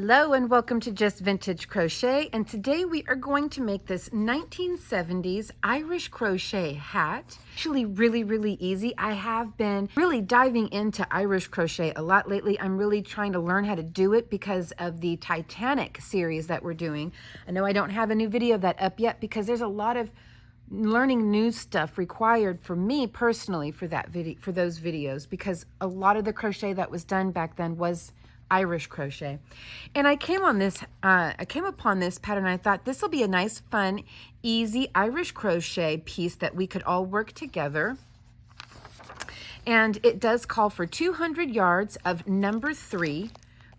Hello and welcome to Just Vintage Crochet, and today we are going to make this 1970s Irish crochet hat. Actually really easy. I have been really diving into Irish crochet a lot lately. I'm really trying to learn how to do it because of the Titanic series that we're doing. I know I don't have a new video of that up yet because there's a lot of learning new stuff required for me personally for that video, for those videos, because a lot of the crochet that was done back then was Irish crochet. And I came upon this pattern. I thought this will be a nice, fun, easy Irish crochet piece that we could all work together. And it does call for 200 yards of number 3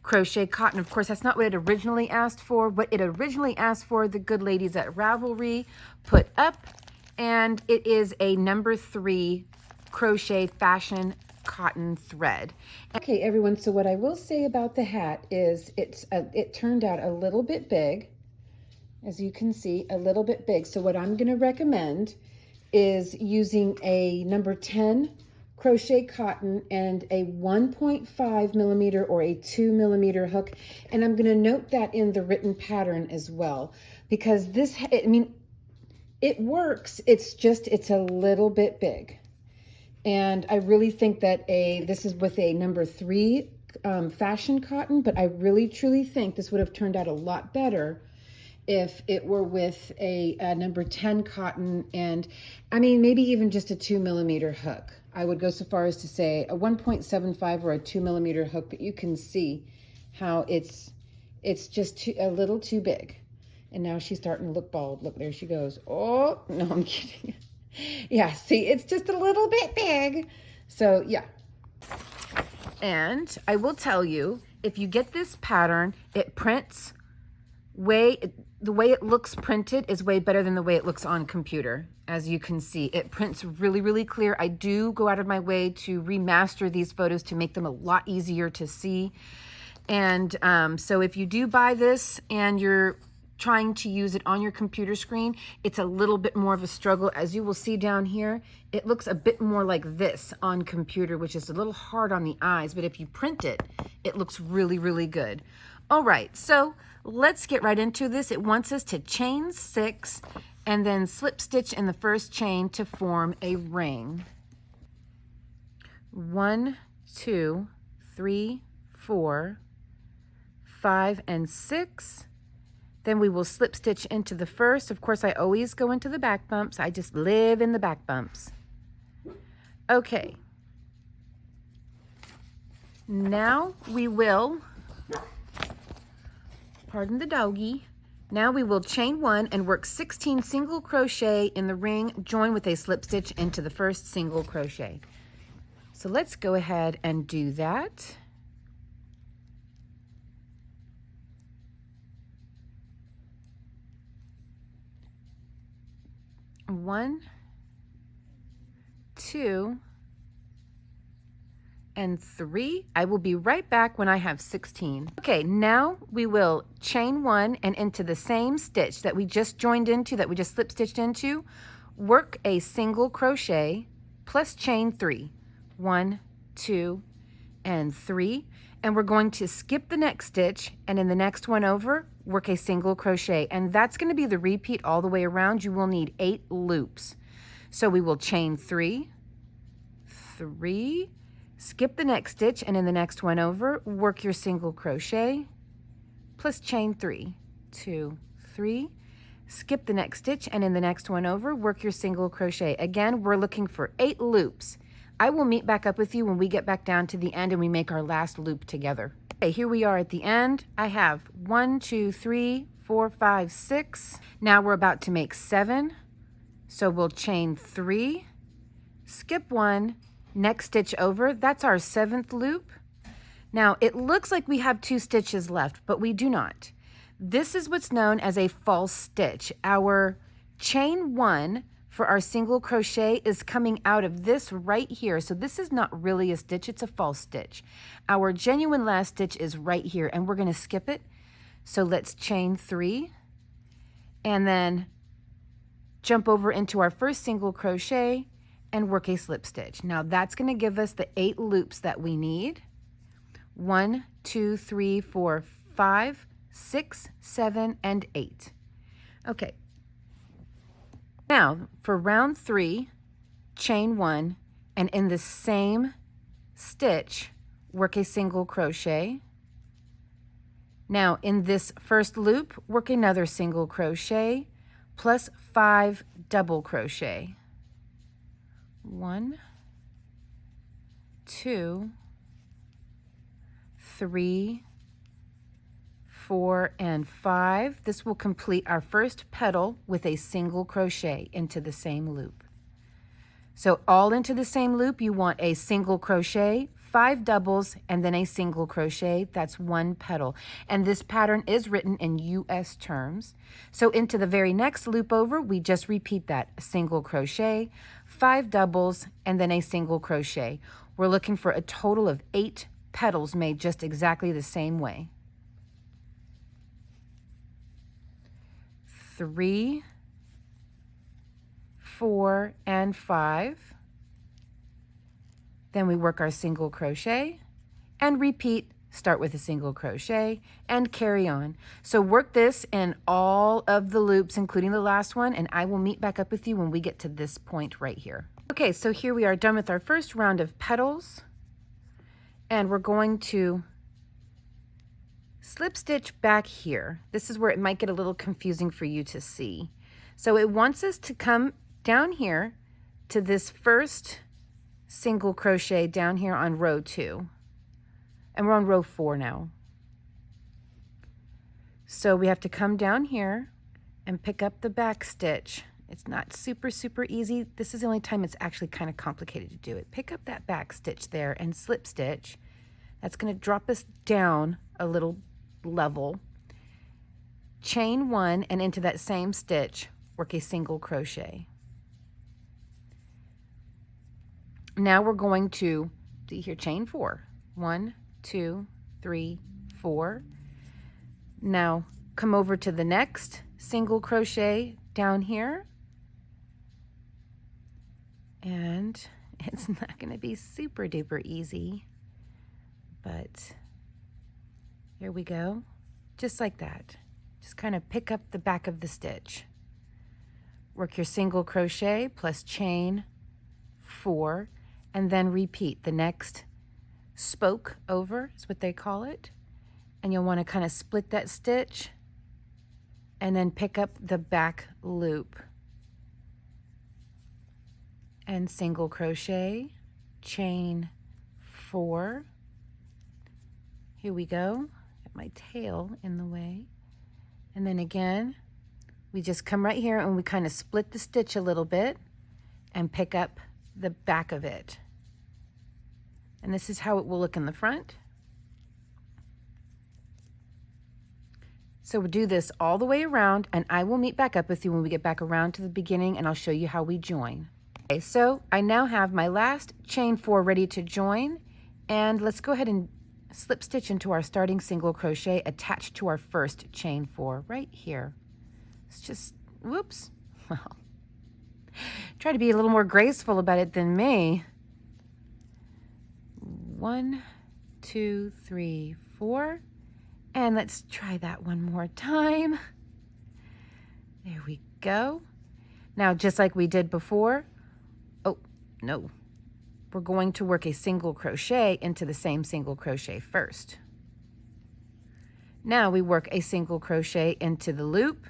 crochet cotton. Of course, that's not what it originally asked for. What it originally asked for, the good ladies at Ravelry put up, and it is a number 3 crochet fashion cotton thread. Okay, everyone, so what I will say about the hat is it turned out a little bit big, as you can see, a little bit big. So what I'm going to recommend is using a number 10 crochet cotton and a 1.5 millimeter or a 2 millimeter hook. And I'm going to note that in the written pattern as well, because this, I mean, it works. It's a little bit big. And I really think that this is with a number 3 fashion cotton, but I really truly think this would have turned out a lot better if it were with a number 10 cotton, and I mean maybe even just a 2 millimeter hook. I would go so far as to say a 1.75 or a 2 millimeter hook, but you can see how it's just a little too big. And now she's starting to look bald. Look, there she goes. Oh, no, I'm kidding. Yeah, see, it's just a little bit big. So yeah. And I will tell you, if you get this pattern, it prints the way it looks printed is way better than the way it looks on computer. As you can see, it prints really clear. I do go out of my way to remaster these photos to make them a lot easier to see. And so if you do buy this and you're trying to use it on your computer screen, it's a little bit more of a struggle. As you will see down here, it looks a bit more like this on computer, which is a little hard on the eyes, but if you print it, it looks really good. All right, so let's get right into this. It wants us to chain 6 and then slip stitch in the first chain to form a ring. 1, 2, 3, 4, 5, and 6. Then we will slip stitch into the first. Of course, I always go into the back bumps. I just live in the back bumps. Okay. Now we will, pardon the doggy, now we will chain 1 and work 16 single crochet in the ring, join with a slip stitch into the first single crochet. So let's go ahead and do that. One, 2, and 3. I will be right back when I have 16. Okay, now we will chain 1 and into the same stitch that we just joined into, that we just slip stitched into, work a single crochet plus chain 3. 1, 2, and 3. And we're going to skip the next stitch, and in the next one over, work a single crochet. And that's going to be the repeat all the way around. You will need 8 loops. So we will chain 3, 3, skip the next stitch, and in the next one over, work your single crochet, plus chain 3, 2, 3, skip the next stitch, and in the next one over, work your single crochet. Again, we're looking for 8 loops. I will meet back up with you when we get back down to the end and we make our last loop together. Okay, here we are at the end. I have 1, 2, 3, 4, 5, 6. Now we're about to make 7. So we'll chain 3, skip 1, next stitch over. That's our 7th loop. Now it looks like we have 2 stitches left, but we do not. This is what's known as a false stitch. Our chain 1 for our single crochet is coming out of this right here. So this is not really a stitch, it's a false stitch. Our genuine last stitch is right here, and we're going to skip it. So let's chain 3 and then jump over into our first single crochet and work a slip stitch. Now that's going to give us the 8 loops that we need. 1, 2, 3, 4, 5, 6, 7, and 8. Okay. Now for round 3, chain 1, and in the same stitch, work a single crochet. Now in this first loop, work another single crochet plus 5 double crochet. 1, 2, 3, 4, and 5. This will complete our first petal with a single crochet into the same loop. So all into the same loop, you want a single crochet, 5 doubles, and then a single crochet. That's 1 petal. And this pattern is written in US terms. So into the very next loop over, we just repeat that. A single crochet, 5 doubles, and then a single crochet. We're looking for a total of 8 petals made just exactly the same way. 3, 4, and 5. Then we work our single crochet and repeat. Start with a single crochet and carry on. So work this in all of the loops, including the last one, and I will meet back up with you when we get to this point right here. Okay, so here we are done with our first round of petals, and we're going to slip stitch back here. This is where it might get a little confusing for you to see. So it wants us to come down here to this first single crochet down here on row 2, and we're on row 4 now. So we have to come down here and pick up the back stitch. It's not super easy. This is the only time it's actually kind of complicated to do it. Pick up that back stitch there and slip stitch. That's going to drop us down a little level. Chain 1, and into that same stitch work a single crochet. Now we're going to see here, chain 4. 1, 2, 3, 4. Now come over to the next single crochet down here, and it's not going to be super duper easy, but here we go, just like that. Just kind of pick up the back of the stitch, work your single crochet plus chain 4, and then repeat the next spoke over is what they call it. And you'll want to kind of split that stitch and then pick up the back loop and single crochet, chain 4. Here we go. Got my tail in the way. And then again, we just come right here and we kind of split the stitch a little bit and pick up the back of it. And this is how it will look in the front. So we'll do this all the way around, and I will meet back up with you when we get back around to the beginning, and I'll show you how we join. Okay, so I now have my last chain 4 ready to join, and let's go ahead and slip stitch into our starting single crochet attached to our first chain 4 right here. It's just, whoops, well, try to be a little more graceful about it than me. 1, 2, 3, 4, and let's try that one more time. There we go. Now, just like we did before, oh, no, we're going to work a single crochet into the same single crochet first. Now we work a single crochet into the loop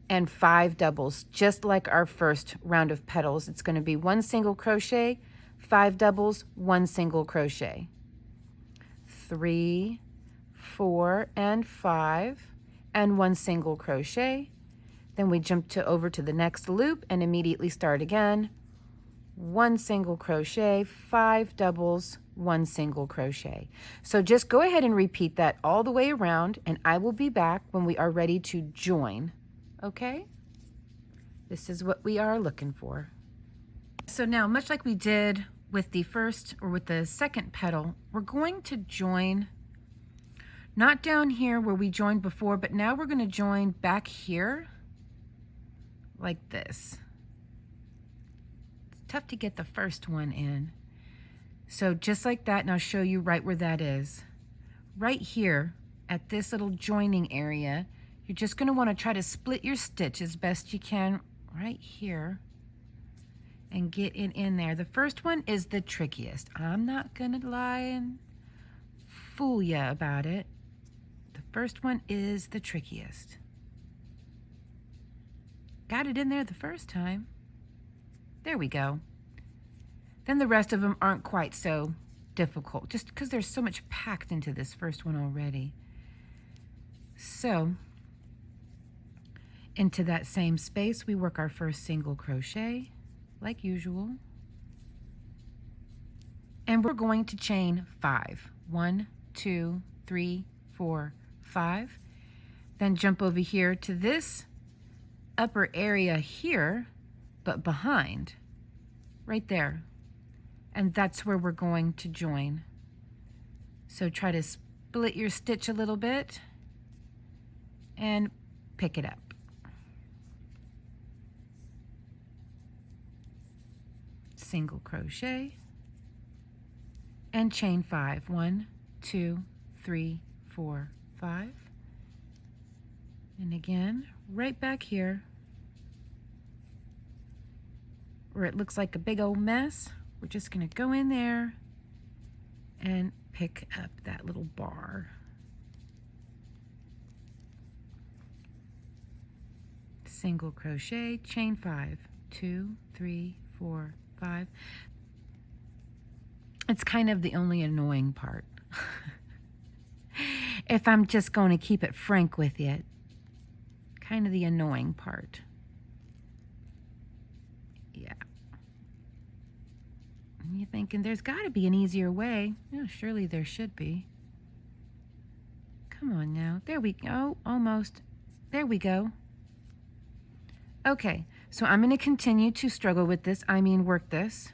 and 5 doubles, just like our first round of petals. It's going to be 1 single crochet, 5 doubles, 1 single crochet. 3, 4, and 5, and 1 single crochet. Then we jump over to the next loop and immediately start again. 1 single crochet, 5 doubles, 1 single crochet. So just go ahead and repeat that all the way around, and I will be back when we are ready to join. Okay? This is what we are looking for. So now, much like we did with the first or with the second petal, we're going to join not down here where we joined before, but now we're going to join back here like this. It's tough to get the first one in. So just like that, and I'll show you right where that is. Right here at this little joining area, you're just going to want to try to split your stitch as best you can right here and get it in there. The first one is the trickiest. I'm not going to lie and fool you about it. The first one is the trickiest. Got it in there the first time. There we go. Then the rest of them aren't quite so difficult, just because there's so much packed into this first one already. So into that same space, we work our first single crochet like usual. And we're going to chain 5. 1, 2, 3, 4, 5. Then jump over here to this upper area here, but behind, right there. And that's where we're going to join. So try to split your stitch a little bit and pick it up. Single crochet and chain 5. 1, 2, 3, 4, 5. And again, right back here where it looks like a big old mess, we're just going to go in there and pick up that little bar. Single crochet, chain 5. 2, 3, 4, 5. It's kind of the only annoying part. If I'm just going to keep it frank with you, kind of the annoying part. Yeah. And you're thinking there's got to be an easier way. Yeah, surely there should be. Come on now. There we go. Almost. There we go. Okay, so I'm going to continue to struggle with this. I mean, work this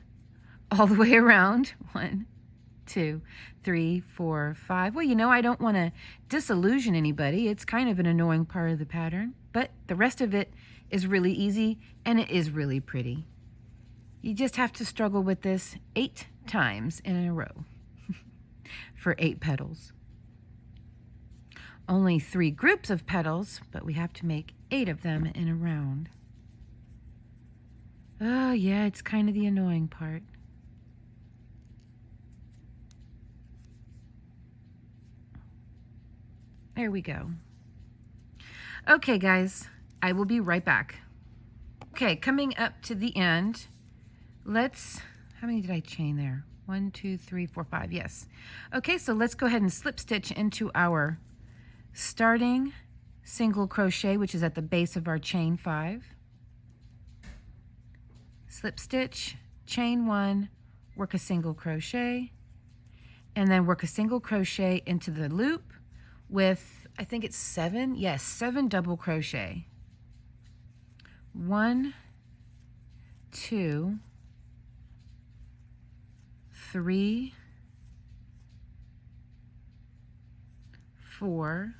all the way around. 1, 2, 3, 4, 5. Well, you know, I don't want to disillusion anybody. It's kind of an annoying part of the pattern, but the rest of it is really easy and it is really pretty. You just have to struggle with this 8 times in a row for 8 petals. Only 3 groups of petals, but we have to make 8 of them in a round. Oh yeah, it's kind of the annoying part. There we go. Okay guys, I will be right back. Okay, coming up to the end, how many did I chain there? 1, 2, 3, 4, 5, yes. Okay, so let's go ahead and slip stitch into our starting single crochet, which is at the base of our chain 5. Slip stitch, chain 1, work a single crochet, and then work a single crochet into the loop with, I think it's 7, yes, 7 double crochet. 1, 2, 3, 4,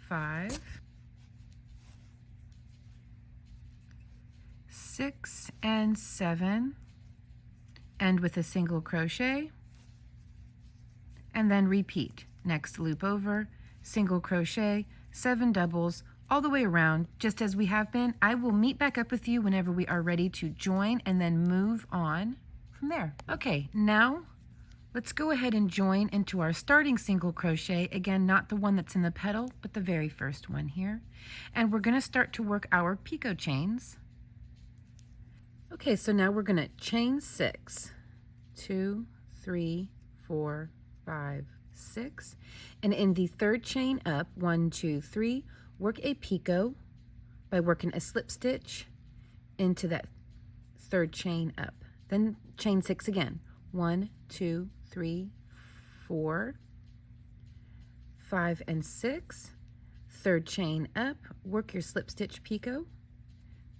5, 6, and 7, end with a single crochet, and then repeat. Next loop over, single crochet, 7 doubles, all the way around, just as we have been. I will meet back up with you whenever we are ready to join and then move on from there. Okay, now let's go ahead and join into our starting single crochet. Again, not the one that's in the petal, but the very first one here. And we're going to start to work our picot chains. Okay, so now we're going to chain 6. 2, 3, 4, 5, 6. And in the third chain up, 1, 2, 3, work a picot by working a slip stitch into that third chain up. Then chain 6 again. 1, 2, 3, 4, 5, and 6. Third chain up, work your slip stitch picot,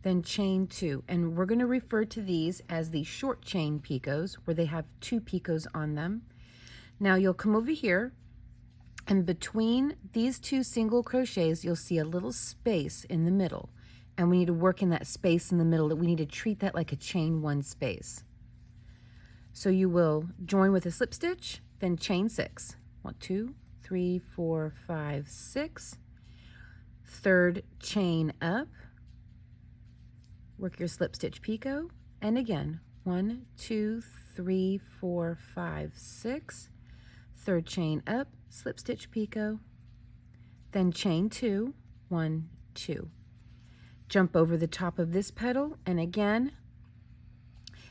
then chain 2. And we're going to refer to these as the short chain picots, where they have 2 picots on them. Now you'll come over here, and between these 2 single crochets, you'll see a little space in the middle. And we need to work in that space in the middle. We need to treat that like a chain 1 space. So you will join with a slip stitch, then chain 6. 1, 2, 3, 4, 5, 6. Third chain up, work your slip stitch picot, and again 1, 2, 3, 4, 5, 6. Third chain up, slip stitch picot, then chain 2, 1, 2. Jump over the top of this petal, and again,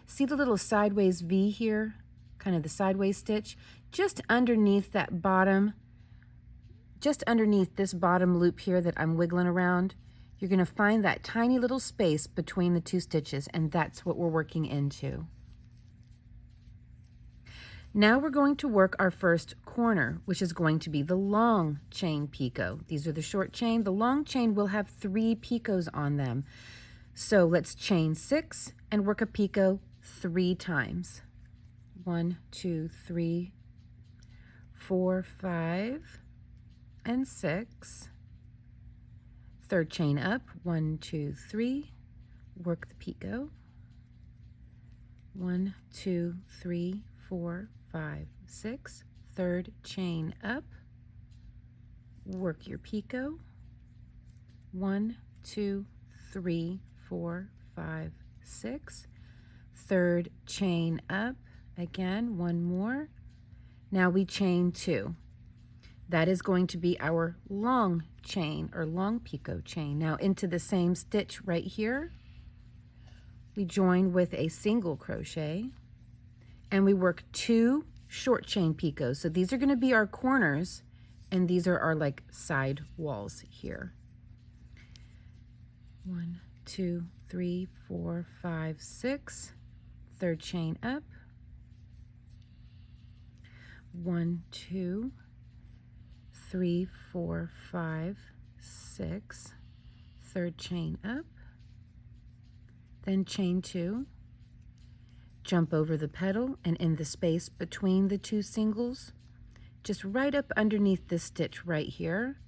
see the little sideways V here, kind of the sideways stitch, just underneath that bottom, just underneath this bottom loop here that I'm wiggling around. You're going to find that tiny little space between the two stitches, and that's what we're working into. Now we're going to work our first corner, which is going to be the long chain picot. These are the short chain. The long chain will have 3 picots on them. So let's chain 6 and work a picot 3 times. 1, 2, 3, 4, 5, and 6. Third chain up, 1, 2, 3, work the picot. 1, 2, 3, 4, 5, 6. Third chain up, work your picot. 1, 2, 3, 4, 5, 6. Third chain up, again, one more. Now we chain 2. That is going to be our long chain or long picot chain. Now into the same stitch right here, we join with a single crochet and we work 2 short chain picots. So these are going to be our corners and these are our like side walls here. 1, 2, 3, 4, 5, 6. Third chain up. 1, 2, 3, 4, 5, 6. Third chain up. Then chain 2. Jump over the petal and in the space between the 2 singles, just right up underneath this stitch right here,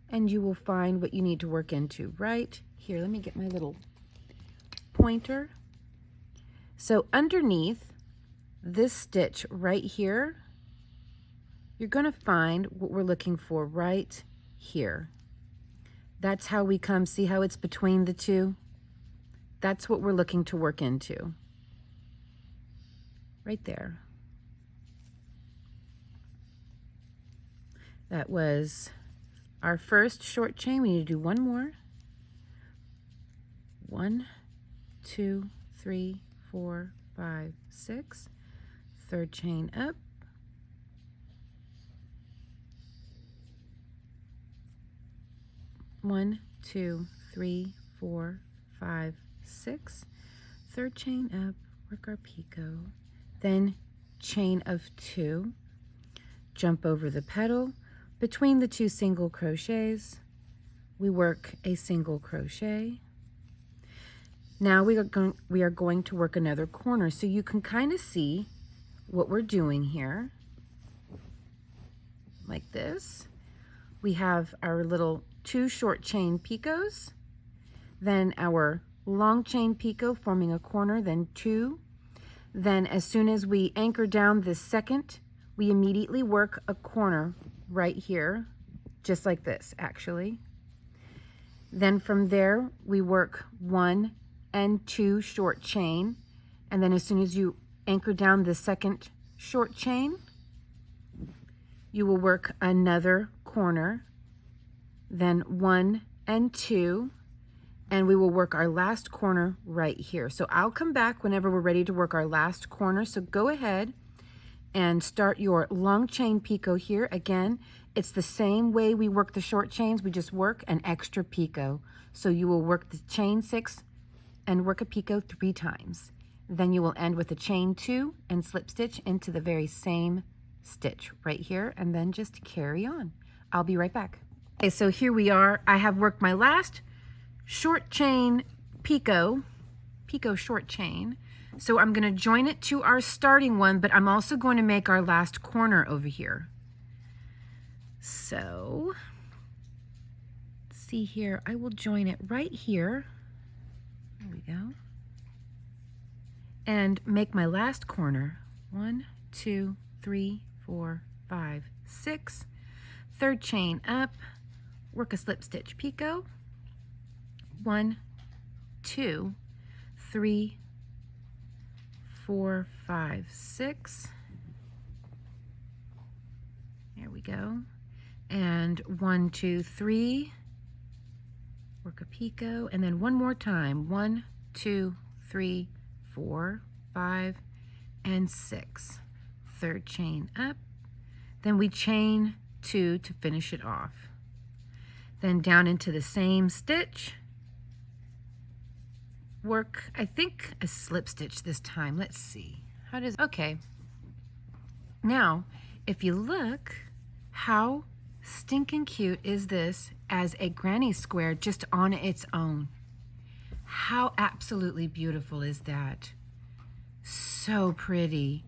and you will find what you need to work into right here. Let me get my little pointer. So underneath this stitch right here, you're going to find what we're looking for right here. That's how we come, see how it's between the 2? That's what we're looking to work into. Right there. That was our first short chain. We need to do one more. 1, 2, 3, 4, 5, 6. Third chain up. 1, 2, 3, 4, 5, 6. Third chain up, work our picot. Then chain of 2, jump over the petal. Between the 2 single crochets, we work a single crochet. Now we are going to work another corner, so you can kind of see what we're doing here. Like this. We have our little 2 short chain picots, then our long chain picot forming a corner, then 2. Then as soon as we anchor down this second, we immediately work a corner right here, just like this actually. Then from there we work 1 and 2 short chain, and then as soon as you anchor down the second short chain, you will work another corner, then 1 and 2, and we will work our last corner right here. So I'll come back whenever we're ready to work our last corner. So go ahead and start your long chain picot here. Again, it's the same way we work the short chains, we just work an extra picot. So you will work the chain 6 and work a picot 3 times. Then you will end with a chain 2 and slip stitch into the very same stitch right here, and then just carry on. I'll be right back. Okay, so here we are. I have worked my last short chain picot short chain. So I'm going to join it to our starting one, but I'm also going to make our last corner over here. So let's see here, I will join it right here. There we go. And make my last corner. 1, 2, 3, 4, 5, 6. third chain up, work a slip stitch picot, 1, 2, 3, 4, 5, 6. There we go. And 1, 2, 3, work a picot, and then one more time, 1, 2, 3, 4, 5, and 6. Third chain up, then we chain 2 to finish it off. Then down into the same stitch, work, I think, a slip stitch this time. Let's see. How does, okay. Now, if you look, how stinking cute is this as a granny square just on its own? How absolutely beautiful is that? So pretty.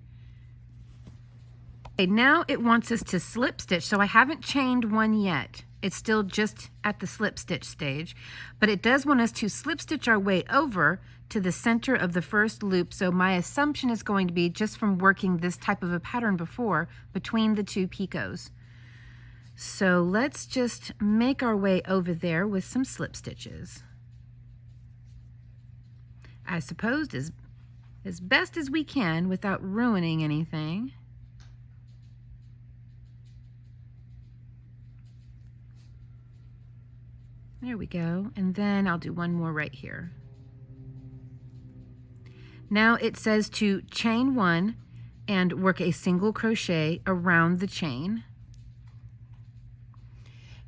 Okay, now it wants us to slip stitch, so I haven't chained one yet. It's still just at the slip stitch stage, but it does want us to slip stitch our way over to the center of the first loop. So my assumption is going to be, just from working this type of a pattern before, between the 2 picots. So let's just make our way over there with some slip stitches. I suppose as best as we can without ruining anything. There we go, and then I'll do one more right here. Now it says to chain 1 and work a single crochet around the chain.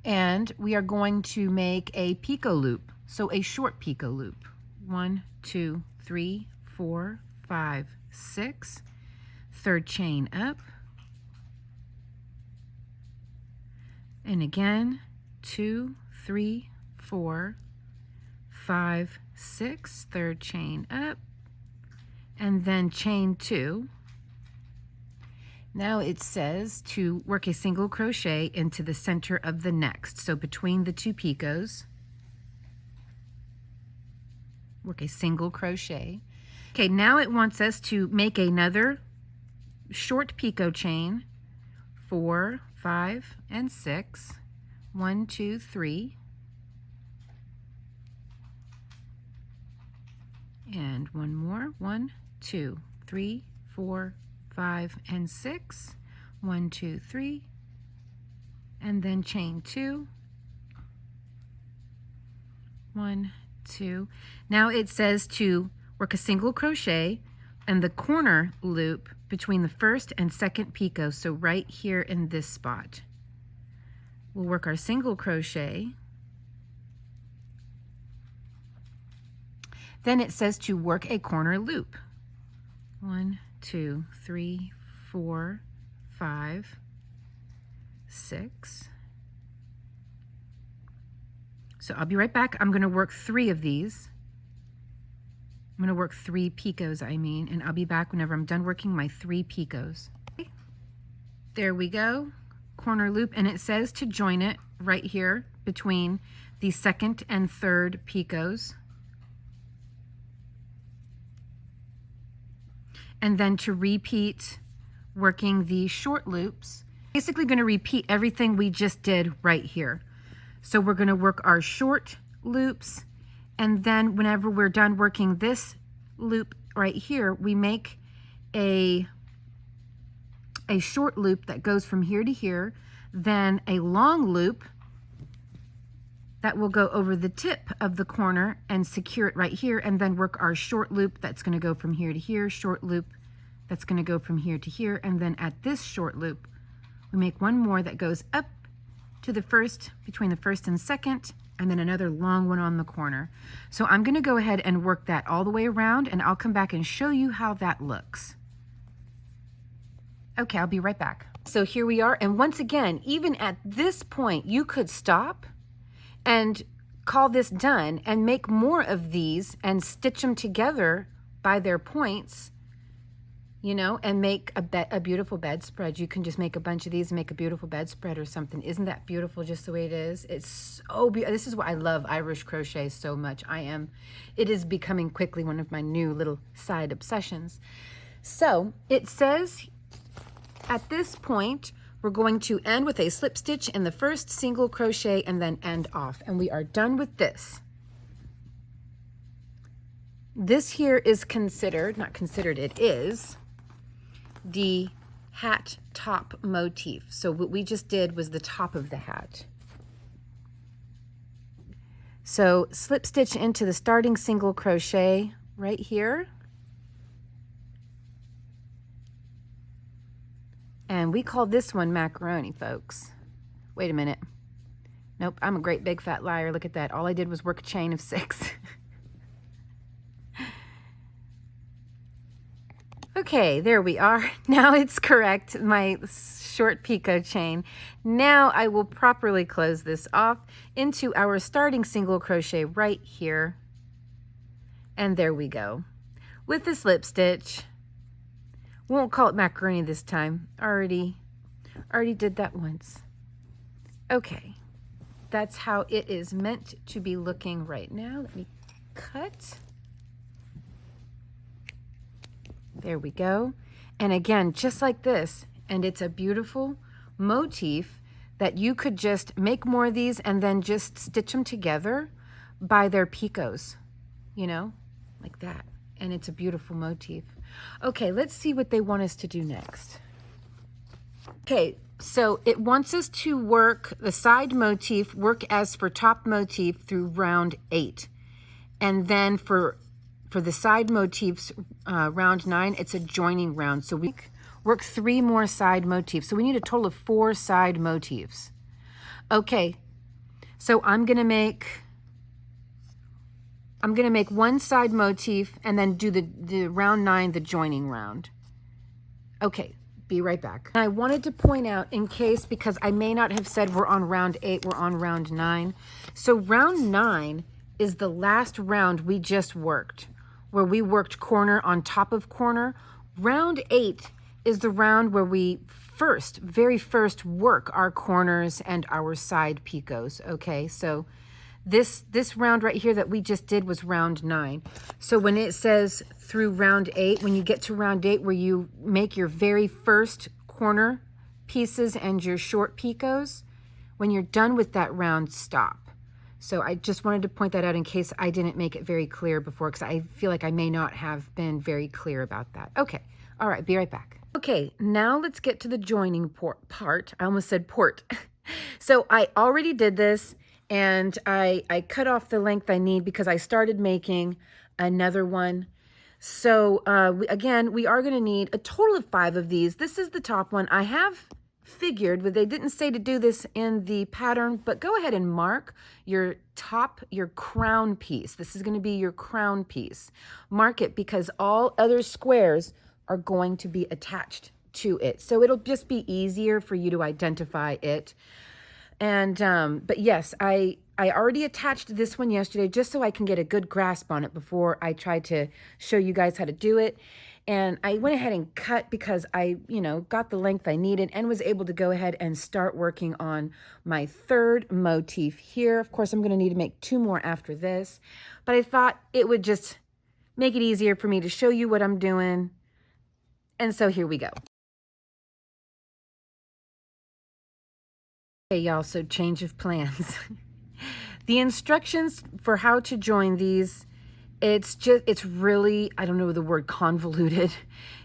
And we are going to make a picot loop, so a short picot loop. 1, 2, 3, 4, 5, 6. Third chain up. And again, 2, 3, 4, 5, 6. Third chain up. And then chain 2. Now it says to work a single crochet into the center of the next. So between the 2 picots, work a single crochet. Okay, now it wants us to make another short picot chain, 4, 5, and 6. 1, 2, 3. And one more. 1, 2, 3, 4, 5, and 6. 1, 2, 3. And then chain 2. 1, 2. Now it says to work a single crochet and the corner loop between the first and second picot, so right here in this spot. We'll work our single crochet. Then it says to work a corner loop. 1, 2, 3, 4, 5, 6. So I'll be right back. I'm going to work 3 of these. I'm going to work 3 picots, and I'll be back whenever I'm done working my 3 picots. Okay. There we go, corner loop, and it says to join it right here between the second and third picots. And then to repeat working the short loops. Basically going to repeat everything we just did right here. So we're going to work our short loops, and then whenever we're done working this loop right here, we make a short loop that goes from here to here, then a long loop that will go over the tip of the corner and secure it right here, and then work our short loop that's going to go from here to here, short loop that's going to go from here to here, and then at this short loop we make one more that goes up to the first, between the first and second, and then another long one on the corner. So I'm going to go ahead and work that all the way around, and I'll come back and show you how that looks. Okay, I'll be right back. So here we are, and once again, even at this point, you could stop and call this done and make more of these and stitch them together by their points, you know, and make a beautiful bedspread. You can just make a bunch of these and make a beautiful bedspread or something. Isn't that beautiful just the way it is? It's so beautiful. This is why I love Irish crochet so much. It is becoming quickly one of my new little side obsessions. So it says at this point, we're going to end with a slip stitch in the first single crochet and then end off. And we are done with this. This here is considered, not considered, it is the hat top motif. So what we just did was the top of the hat. So slip stitch into the starting single crochet right here. And we call this one macaroni, folks. Wait a minute. Nope, I'm a great big fat liar. Look at that. All I did was work a chain of 6. Okay, there we are. Now it's correct, my short picot chain. Now I will properly close this off into our starting single crochet right here. And there we go. With the slip stitch. Won't call it macaroni this time. Already did that once. Okay, that's how it is meant to be looking right now. Let me cut. There we go. And again, just like this, and it's a beautiful motif that you could just make more of these and then just stitch them together by their picots, you know, like that. And it's a beautiful motif. Okay, let's see what they want us to do next. Okay, so it wants us to work the side motif, work as for top motif through round 8. And then for the side motifs, round 9, it's a joining round. So we work 3 more side motifs. So we need a total of 4 side motifs. Okay, so I'm gonna make 1 side motif and then do the round 9, the joining round. Okay, be right back. I wanted to point out in case, because I may not have said we're on round 8, we're on round 9. So round 9 is the last round we just worked, where we worked corner on top of corner. Round 8 is the round where we very first work our corners and our side picots, okay? So this round right here that we just did was round 9. So when it says through round 8, when you get to round 8 where you make your very first corner pieces and your short picots, when you're done with that round, stop. So I just wanted to point that out in case I didn't make it very clear before, because I feel like I may not have been very clear about that. Okay, all right, be right back. Okay, now let's get to the joining part. I almost said port. So I already did this, and I cut off the length I need because I started making another one. So again, we are going to need a total of 5 of these. This is the top one. I have figured, but they didn't say to do this in the pattern, but go ahead and mark your crown piece. This is going to be your crown piece. Mark it because all other squares are going to be attached to it. So it'll just be easier for you to identify it. And, but yes, I already attached this one yesterday just so I can get a good grasp on it before I try to show you guys how to do it. And I went ahead and cut because I, got the length I needed and was able to go ahead and start working on my 3rd motif here. Of course, I'm going to need to make 2 more after this, but I thought it would just make it easier for me to show you what I'm doing. And so here we go. Okay, y'all, so change of plans. The instructions for how to join these, it's really, I don't know the word, convoluted.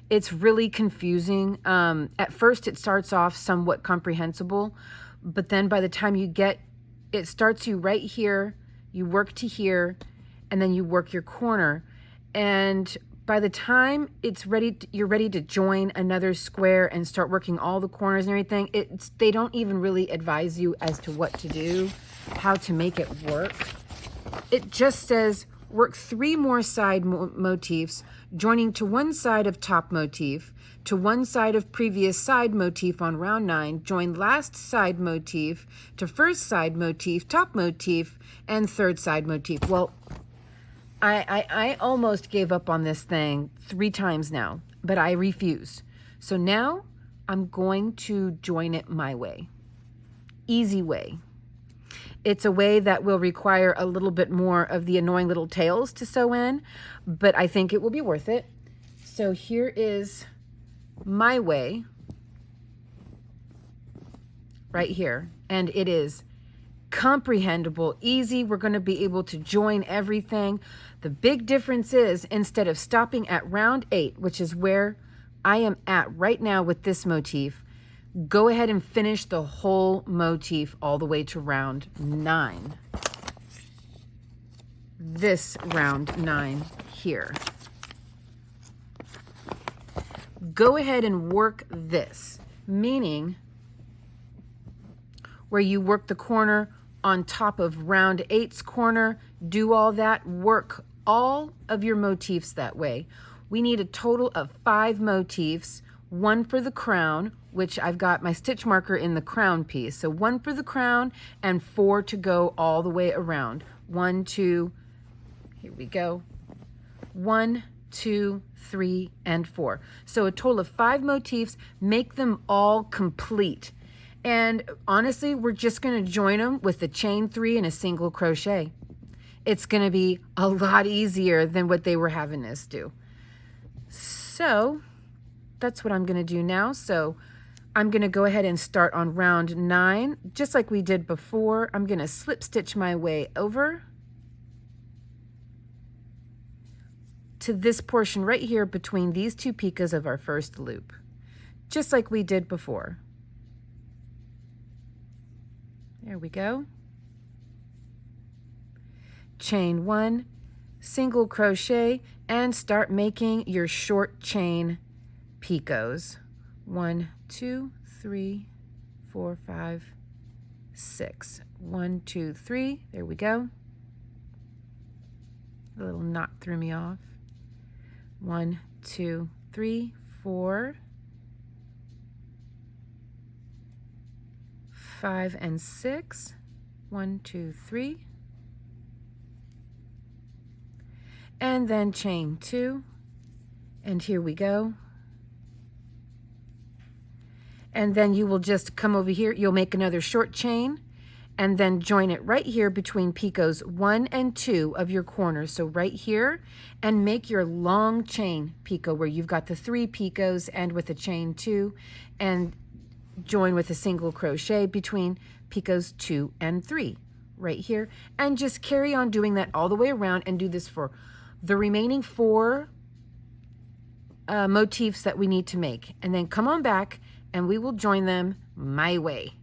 It's really confusing. At first it starts off somewhat comprehensible, but then by the time you get, it starts you right here, you work to here, and then you work your corner. And by the time it's ready, you're ready to join another square and start working all the corners and everything, they don't even really advise you as to what to do, how to make it work. It just says work 3 more side motifs, joining to one side of top motif, to one side of previous side motif on round 9, join last side motif to first side motif, top motif, and 3rd side motif. Well, I almost gave up on this thing 3 times now, but I refuse. So now I'm going to join it my way. Easy way. It's a way that will require a little bit more of the annoying little tails to sew in, but I think it will be worth it. So here is my way. right here. And it is comprehensible, easy. We're going to be able to join everything. The big difference is, instead of stopping at round 8, which is where I am at right now with this motif, go ahead and finish the whole motif all the way to round 9. This round 9 here. Go ahead and work this, meaning where you work the corner on top of round 8's corner, do all that, work all of your motifs that way. We need a total of 5 motifs, 1 for the crown, which I've got my stitch marker in the crown piece. So 1 for the crown and 4 to go all the way around. 1, 2, here we go. 1, 2, 3, and 4. So a total of 5 motifs, make them all complete. And honestly, we're just going to join them with the chain 3 and a single crochet. It's going to be a lot easier than what they were having us do. So that's what I'm going to do now. So I'm going to go ahead and start on round 9, just like we did before. I'm going to slip stitch my way over to this portion right here between these 2 picos of our first loop, just like we did before. There we go. Chain 1, single crochet, and start making your short chain picots. 1, 2, 3, 4, 5, 6. 1, 2, 3. There we go. A little knot threw me off. 1, 2, 3, 4, 5, and 6. 1, 2, 3. And then chain 2. And here we go. And then you will just come over here. You'll make another short chain and then join it right here between picots 1 and 2 of your corners. So right here, and make your long chain picot where you've got the 3 picots and with a chain 2, and join with a single crochet between picots 2 and 3 right here, and just carry on doing that all the way around, and do this for the remaining 4 motifs that we need to make. And then come on back and we will join them my way.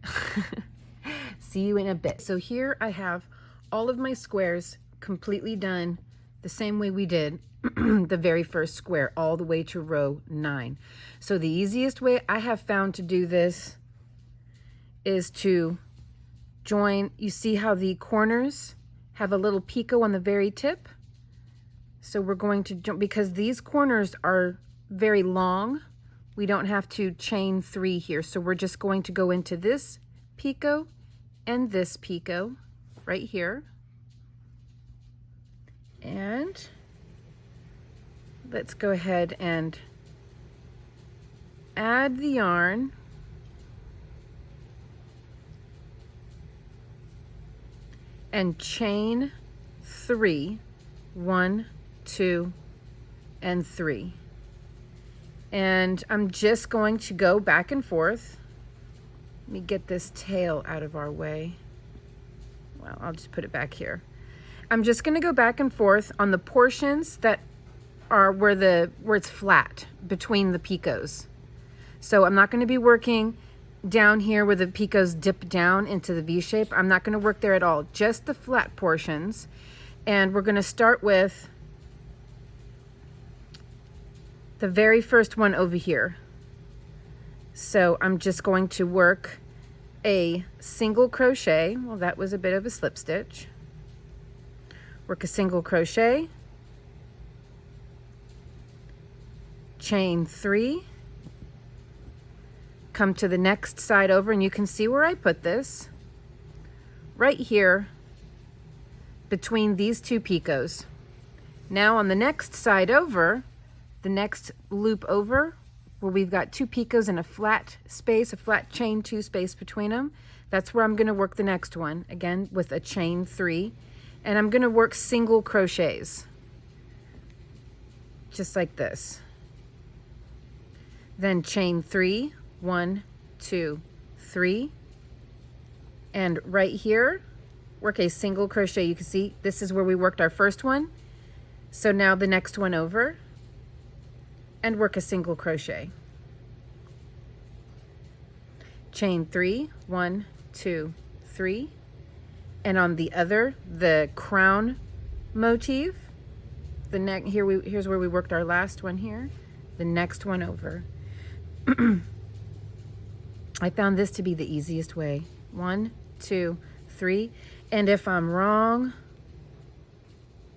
See you in a bit. So here I have all of my squares completely done the same way we did the very first square all the way to row 9. So the easiest way I have found to do this is to join. You see how the corners have a little picot on the very tip? So we're going to jump, because these corners are very long, we don't have to chain 3 here. So we're just going to go into this picot and this picot right here. And let's go ahead and add the yarn. And chain 3, 1, 2, and 3. And I'm just going to go back and forth. Let me get this tail out of our way. Well, I'll just put it back here. I'm just going to go back and forth on the portions that are where it's flat between the picots. So I'm not going to be working down here where the picots dip down into the V shape. I'm not going to work there at all, just the flat portions. And we're going to start with the very first one over here. So I'm just going to work a single crochet. Well, that was a bit of a slip stitch. Work a single crochet, chain 3, come to the next side over, and you can see where I put this right here between these 2 picots. Now on the next side over, the next loop over, where we've got 2 picots and a flat space, a flat chain 2 space between them, that's where I'm going to work the next one, again with a chain 3, and I'm going to work single crochets just like this. Then chain 3, 1, 2, 3, And right here, work a single crochet. You can see this is where we worked our first one. So now the next one over, and work a single crochet. Chain 3, 1, 2, 3. And on the other, the crown motif, here's where we worked our last one here, the next one over. I found this to be the easiest way. 1, 2, 3. And if I'm wrong,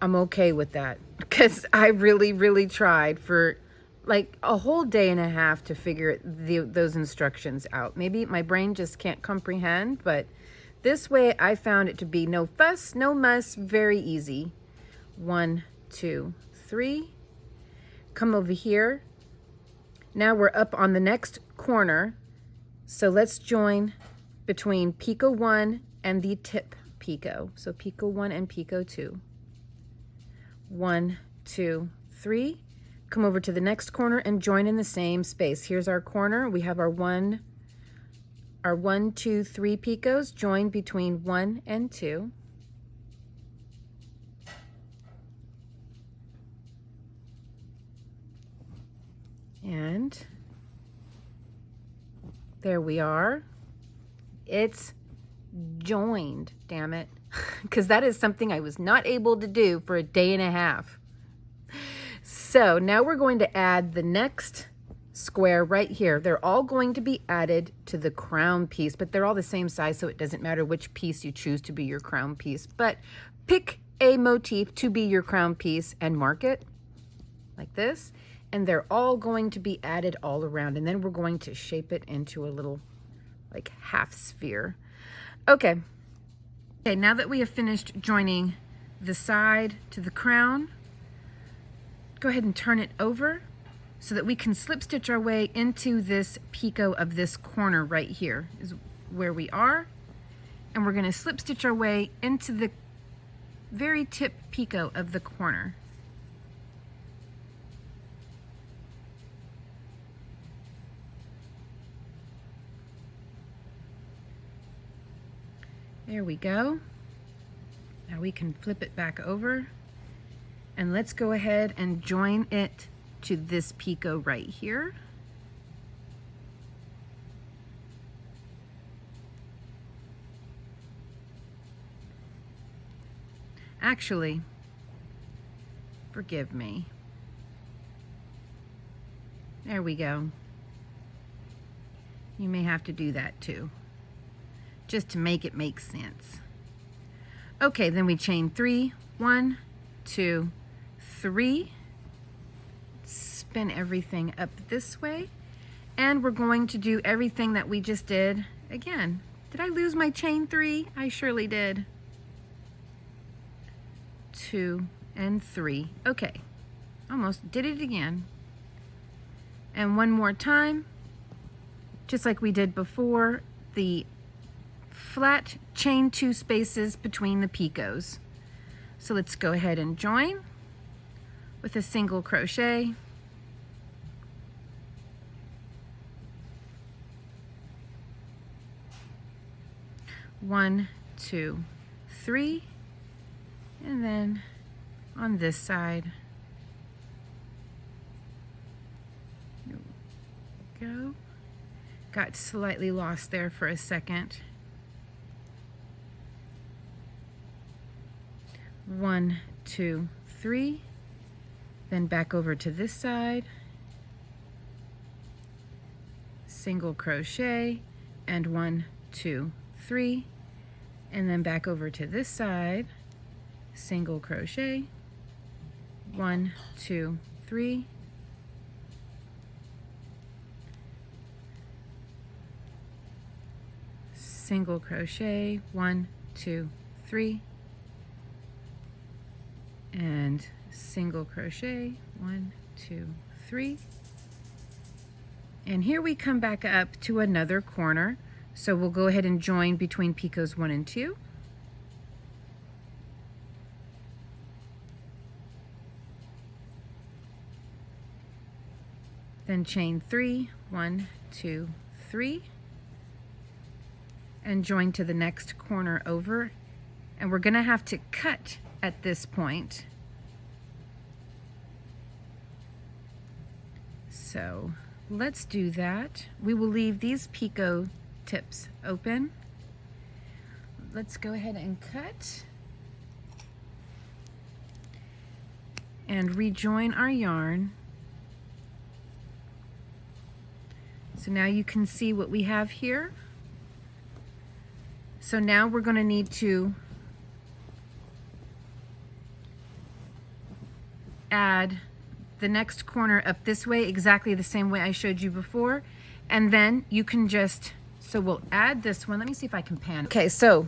I'm okay with that, because I really tried for like a whole day and a half to figure those instructions out. Maybe my brain just can't comprehend, but this way I found it to be no fuss, no muss, very easy. 1, 2, 3. Come over here. Now we're up on the next corner. So let's join between picot 1 and the tip picot. So picot 1 and picot 2. 1, 2, 3. Come over to the next corner and join in the same space. Here's our corner. We have our 1, 2, 3 picots. Join between 1 and 2. And there we are. It's joined, damn it. Because that is something I was not able to do for a day and a half. So now we're going to add the next square right here. They're all going to be added to the crown piece, but they're all the same size, so it doesn't matter which piece you choose to be your crown piece. But pick a motif to be your crown piece and mark it like this. And they're all going to be added all around. And then we're going to shape it into a little like half sphere. Okay, now that we have finished joining the side to the crown, go ahead and turn it over so that we can slip stitch our way into this picot of this corner right here is where we are. And we're going to slip stitch our way into the very tip picot of the corner. There we go. Now we can flip it back over, and let's go ahead and join it to this picot right here. Actually, forgive me. There we go. You may have to do that too, just to make it make sense. Okay, then we chain 3, 1, 2, 3. Spin everything up this way, and we're going to do everything that we just did again. Did I lose my chain 3? I surely did. 2 and 3. Okay, almost did it again. And one more time, just like we did before, the flat chain 2 spaces between the picots. So let's go ahead and join with a single crochet. One, 2, 3, and then on this side, here we go. Got slightly lost there for a second. 1, 2, 3, then back over to this side, single crochet, and 1, 2, 3, and then back over to this side, single crochet, 1, 2, 3, single crochet, 1, 2, 3, and single crochet, 1, 2, 3. And here we come back up to another corner. So we'll go ahead and join between picots 1 and 2. Then chain 3, 1, 2, 3. and join to the next corner over. And we're gonna have to cut at this point. So let's do that. We will leave these picot tips open. Let's go ahead and cut and rejoin our yarn. So now you can see what we have here. So now we're going to need to add the next corner up this way, exactly the same way I showed you before. And then you can just, so we'll add this one. Let me see if I can pan. Okay, so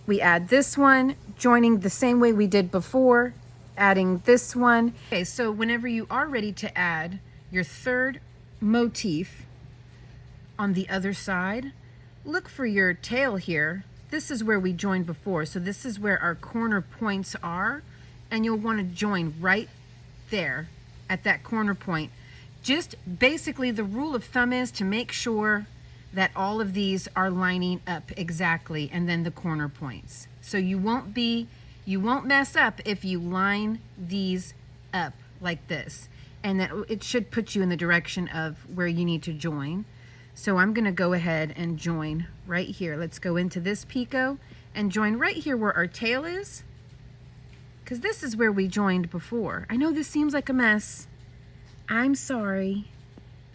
we add this one, joining the same way we did before, adding this one. Okay, so whenever you are ready to add your third motif on the other side, look for your tail here. This is where we joined before. So this is where our corner points are, and you'll want to join right there at that corner point. Just basically the rule of thumb is to make sure that all of these are lining up exactly, and then the corner points. So you won't mess up if you line these up like this, and that it should put you in the direction of where you need to join. So I'm gonna go ahead and join right here. Let's go into this picot and join right here where our tail is, because this is where we joined before. I know this seems like a mess. I'm sorry.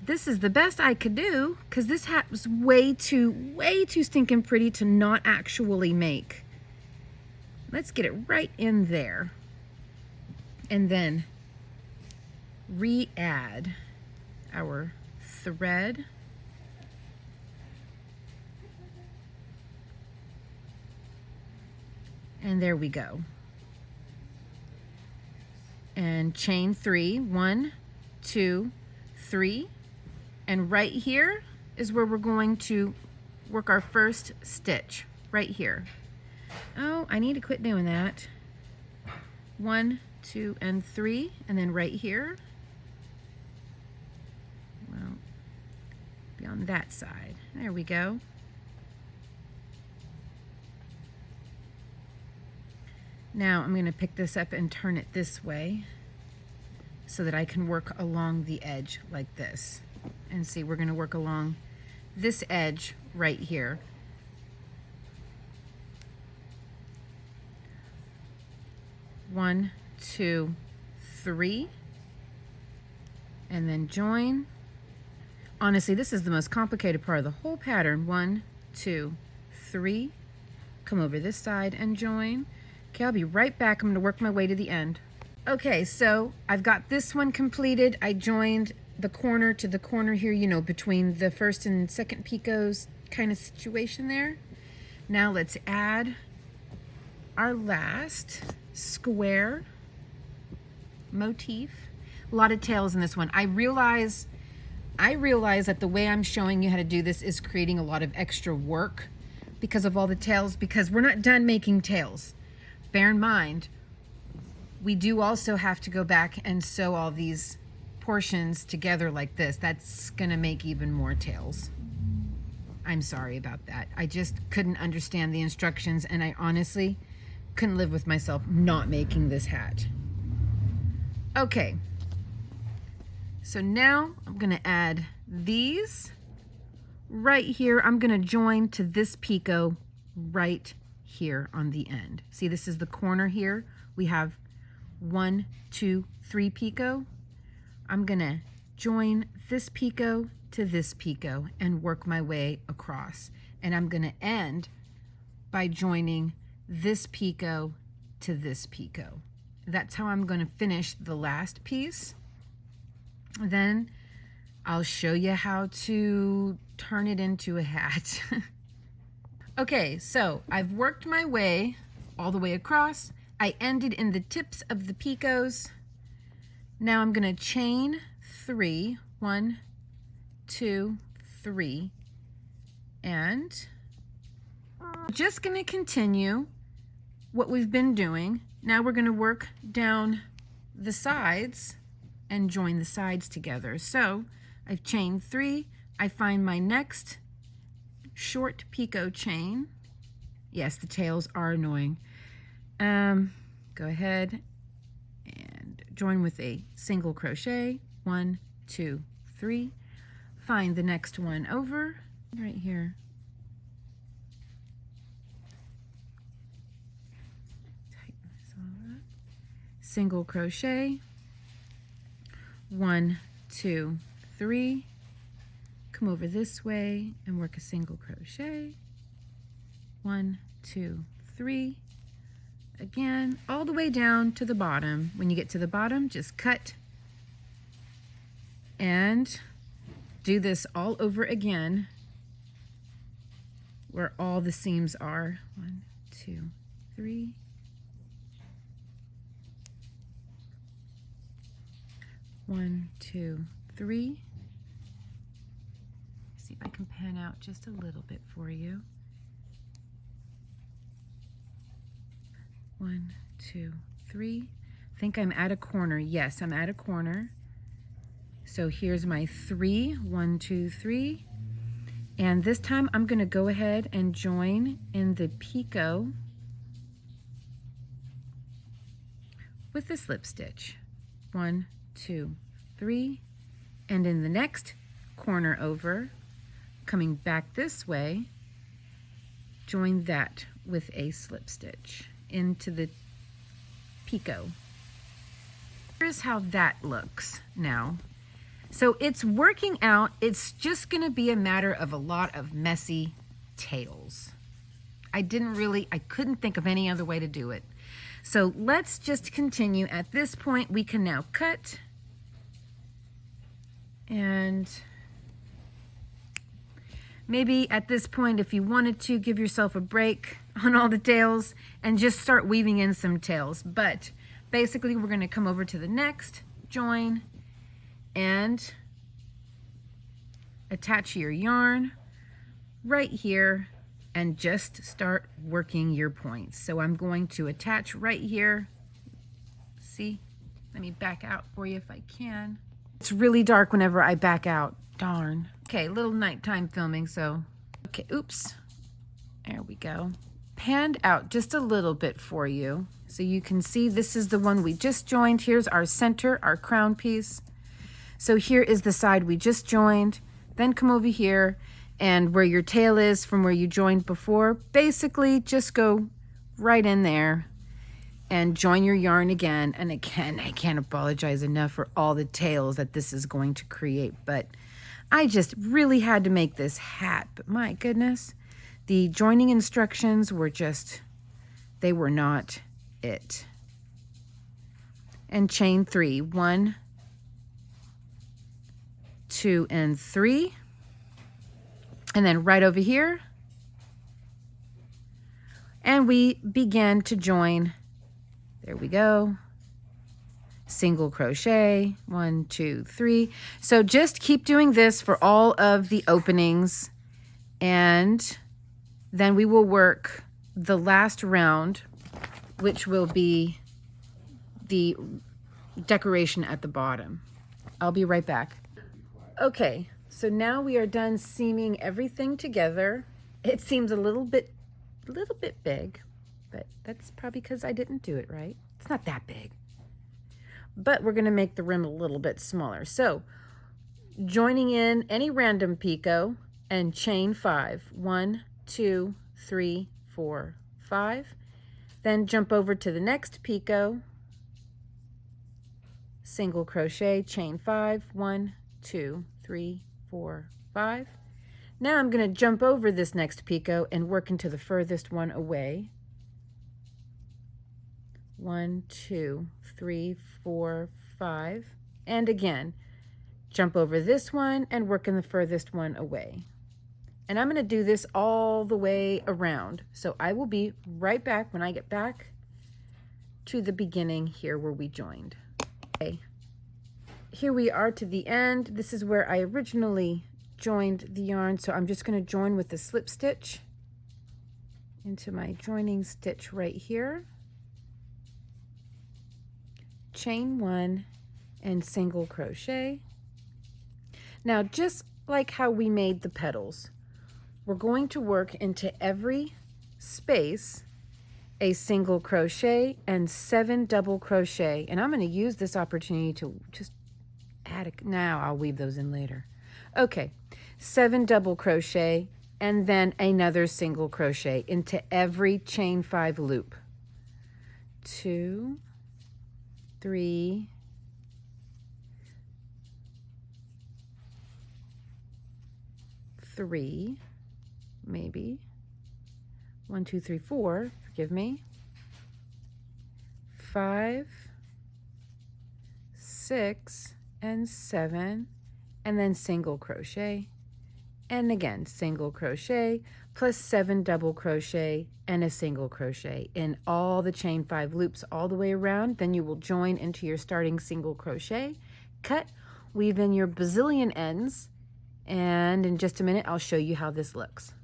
This is the best I could do, because this hat was way too stinking pretty to not actually make. Let's get it right in there. And then re-add our thread. And there we go. And chain 3, 1, 2, 3. And right here is where we're going to work our first stitch, right here. Oh, I need to quit doing that. 1, 2, and 3, and then right here. Well, be on that side. There we go. Now I'm going to pick this up and turn it this way so that I can work along the edge like this. And see, we're going to work along this edge right here. One, 2, 3, and then join. Honestly, this is the most complicated part of the whole pattern. 1, 2, 3. Come over this side and join. Okay, I'll be right back. I'm going to work my way to the end. Okay, so I've got this one completed. I joined the corner to the corner here, you know, between the first and second picots kind of situation there. Now let's add our last square motif. A lot of tails in this one. I realize that the way I'm showing you how to do this is creating a lot of extra work because of all the tails, because we're not done making tails. Bear in mind, we do also have to go back and sew all these portions together like this. That's gonna make even more tails. I'm sorry about that. I just couldn't understand the instructions, and I honestly couldn't live with myself not making this hat. Okay, so now I'm gonna add these right here. I'm gonna join to this picot right here on the end. See, this is the corner here. We have 1, 2, 3 picot. I'm gonna join this picot to this picot and work my way across. And I'm gonna end by joining this picot to this picot. That's how I'm gonna finish the last piece. Then I'll show you how to turn it into a hat. Okay, so I've worked my way all the way across. I ended in the tips of the picots. Now I'm gonna chain 3, 1, 2, 3, and just gonna continue what we've been doing. Now we're gonna work down the sides and join the sides together. So I've chained 3, I find my next short picot chain. Yes, the tails are annoying. Go ahead and join with a single crochet. 1, 2, 3. Find the next one over right here. Tighten this all up. Single crochet. 1, 2, 3. Come over this way and work a single crochet. 1, 2, 3. Again, all the way down to the bottom. When you get to the bottom, just cut and do this all over again where all the seams are. 1, 2, 3. 1, 2, 3. See if I can pan out just a little bit for you. 1, 2, 3. I think I'm at a corner. Yes, I'm at a corner. So here's my 3. 1, 2, 3. And this time I'm going to go ahead and join in the picot with the slip stitch. 1, 2, 3. And in the next corner over, coming back this way, join that with a slip stitch into the picot. Here's how that looks now. So it's working out. It's just going to be a matter of a lot of messy tails. I couldn't think of any other way to do it. So let's just continue. At this point, we can now cut and maybe at this point, if you wanted to, give yourself a break on all the tails and just start weaving in some tails. But basically, we're going to come over to the next, join, and attach your yarn right here and just start working your points. So I'm going to attach right here. See? Let me back out for you if I can. It's really dark whenever I back out. Darn. Okay, little nighttime filming, so. Okay, oops. There we go. Panned out just a little bit for you. So you can see this is the one we just joined. Here's our center, our crown piece. So here is the side we just joined. Then come over here and where your tail is from where you joined before, basically just go right in there and join your yarn again. And again, I can't apologize enough for all the tails that this is going to create, but I just really had to make this hat. But my goodness, the joining instructions were just, they were not it. And chain 3, 1, 2, and 3. And then right over here, and we begin to join. There we go. Single crochet, 1, 2, 3. So just keep doing this for all of the openings, and then we will work the last round, which will be the decoration at the bottom. I'll be right back. Okay, so now we are done seaming everything together. It seems a little bit big, but that's probably because I didn't do it right. It's not that big. But we're going to make the rim a little bit smaller. So joining in any random picot and chain 5. 1, 2, 3, 4, 5. Then jump over to the next picot, single crochet, chain 5. 1, 2, 3, 4, 5. Now I'm going to jump over this next picot and work into the furthest one away. 1, 2, 3, 4, 5. And again, jump over this one and work in the furthest one away. And I'm going to do this all the way around. So I will be right back when I get back to the beginning here where we joined. Okay. Here we are to the end. This is where I originally joined the yarn. So I'm just going to join with the slip stitch into my joining stitch right here. Chain 1 and single crochet. Now, just like how we made the petals, we're going to work into every space a single crochet and 7 double crochet. And I'm going to use this opportunity to just add now I'll weave those in later. Okay, 7 double crochet and then another single crochet into every chain 5 loop. 2, 3, 3, maybe 1, 2, 3, 4, forgive me, 5, 6, and 7, and then single crochet, and again single crochet plus 7 double crochet and a single crochet in all the chain 5 loops all the way around. Then you will join into your starting single crochet, cut, weave in your bazillion ends, and in just a minute I'll show you how this looks.